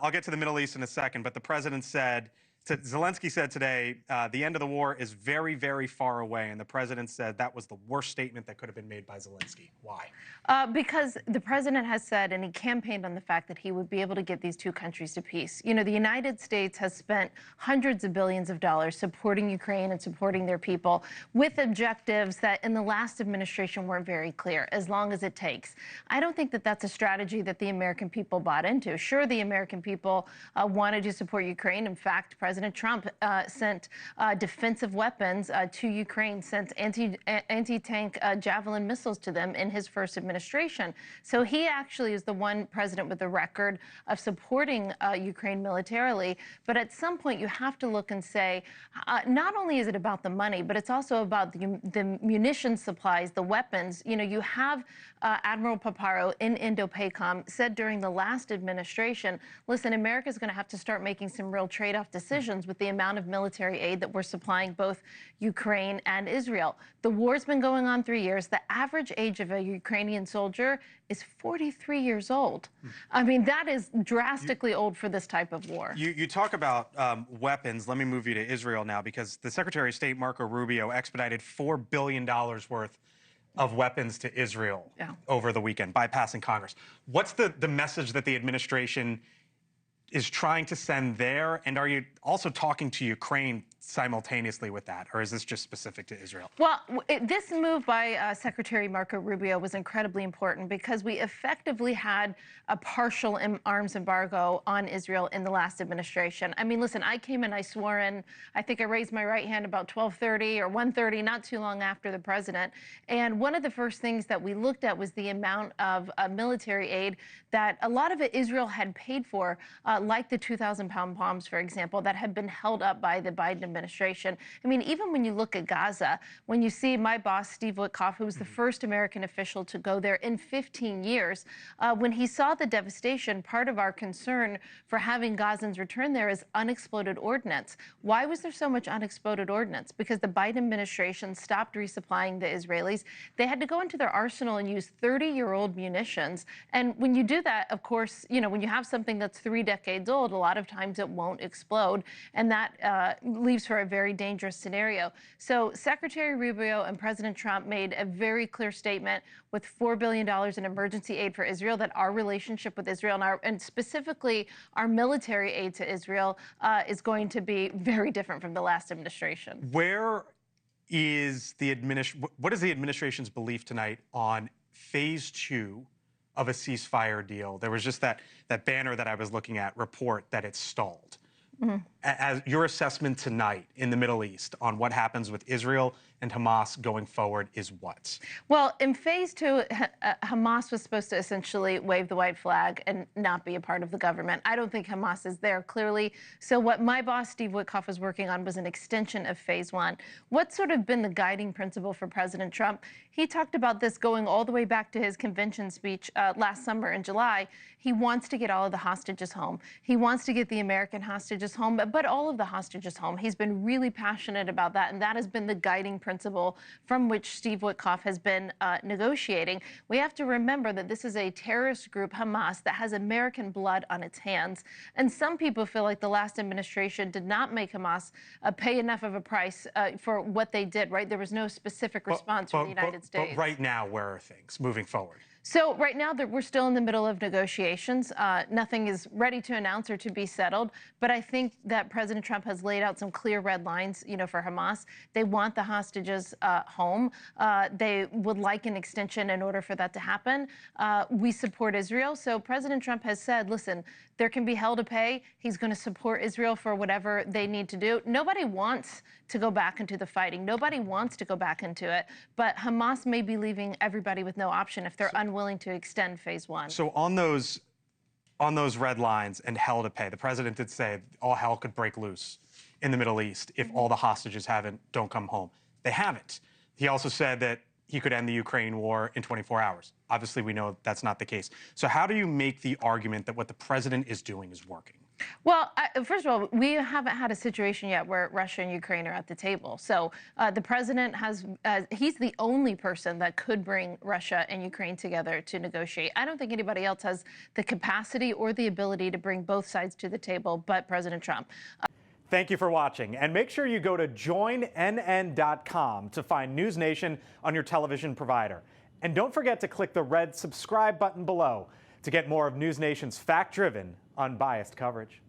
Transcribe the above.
I'll get to the Middle East in a second, but the president said, Zelenskyy said today, the end of the war is very, very far away. And the president said that was the worst statement that could have been made by Zelenskyy. Why? Because the president has said, and he campaigned on the fact that he would be able to get these two countries to peace. You know, the United States has spent hundreds of billions of dollars supporting Ukraine and supporting their people with objectives that in the last administration weren't very clear, as long as it takes. I don't think that that's a strategy that the American people bought into. Sure, the American people wanted to support Ukraine. In fact, President Trump sent defensive weapons to Ukraine, sent anti-tank Javelin missiles to them in his first administration. So he actually is the one president with the record of supporting Ukraine militarily. But at some point, you have to look and say, not only is it about the money, but it's also about the munition supplies, the weapons. You know, you have Admiral Paparo in Indo-PACOM said during the last administration, listen, America's going to have to start making some real trade-off decisions with the amount of military aid that we're supplying both Ukraine and Israel. The war's been going on 3 years. The average age of a Ukrainian soldier is 43 years old. I mean, that is drastically old for this type of war. You talk about weapons. Let me move you to Israel now, because the Secretary of State, Marco Rubio, expedited $4 billion worth of weapons to Israel over the weekend, bypassing Congress. What's the message that the administration is trying to send there? And are you also talking to Ukraine simultaneously with that, or is this just specific to Israel? Well, this move by Secretary Marco Rubio was incredibly important because we effectively had a partial arms embargo on Israel in the last administration. I mean, listen, I came in, I swore in, I think I raised my right hand about 12:30 or 1:30, not too long after the president. And one of the first things that we looked at was the amount of military aid that a lot of it Israel had paid for, like the 2,000-pound bombs, for example, that had been held up by the Biden administration. I mean, even when you look at Gaza, when you see my boss, Steve Witkoff, who was the first American official to go there in 15 years, when he saw the devastation, part of our concern for having Gazans return there is unexploded ordnance. Why was there so much unexploded ordnance? Because the Biden administration stopped resupplying the Israelis. They had to go into their arsenal and use 30-year-old munitions. And when you do that, of course, you know, when you have something that's 3 decades old, a lot of times it won't explode. And that leaves for a very dangerous scenario. So Secretary Rubio and President Trump made a very clear statement with $4 billion in emergency aid for Israel that our relationship with Israel and specifically our military aid to Israel is going to be very different from the last administration. What is the administration's belief tonight on phase 2 of a ceasefire deal? There was just that banner that I was looking at report that it's stalled. As your assessment tonight in the Middle East on what happens with Israel and Hamas going forward is what? Well, in phase 2, Hamas was supposed to essentially wave the white flag and not be a part of the government. I don't think Hamas is there, clearly. So what my boss, Steve Witkoff, was working on was an extension of phase 1. What's sort of been the guiding principle for President Trump? He talked about this going all the way back to his convention speech last summer in July. He wants to get all of the hostages home. He wants to get the American hostages home, but all of the hostages home. He's been really passionate about that, and that has been the guiding principle from which Steve Witkoff has been negotiating. We have to remember that this is a terrorist group, Hamas, that has American blood on its hands. And some people feel like the last administration did not make Hamas pay enough of a price for what they did, right? There was no specific response from the United States. But right now, where are things moving forward? So right now, we're still in the middle of negotiations. Nothing is ready to announce or to be settled. But I think that President Trump has laid out some clear red lines, you know, for Hamas. They want the hostages home. They would like an extension in order for that to happen. We support Israel. So President Trump has said, listen, there can be hell to pay. He's going to support Israel for whatever they need to do. Nobody wants to go back into the fighting. Nobody wants to go back into it. But Hamas may be leaving everybody with no option if they're unwilling to extend phase 1. So on those red lines and hell to pay, the president did say all hell could break loose in the Middle East if all the hostages don't come home. They haven't. He also said that he could end the Ukraine war in 24 hours. Obviously, we know that's not the case. So how do you make the argument that what the president is doing is working? Well, first of all, we haven't had a situation yet where Russia and Ukraine are at the table. So the president he's the only person that could bring Russia and Ukraine together to negotiate. I don't think anybody else has the capacity or the ability to bring both sides to the table but President Trump. Thank you for watching, and make sure you go to joinnn.com to find NewsNation on your television provider. And don't forget to click the red subscribe button below to get more of NewsNation's fact-driven, unbiased coverage.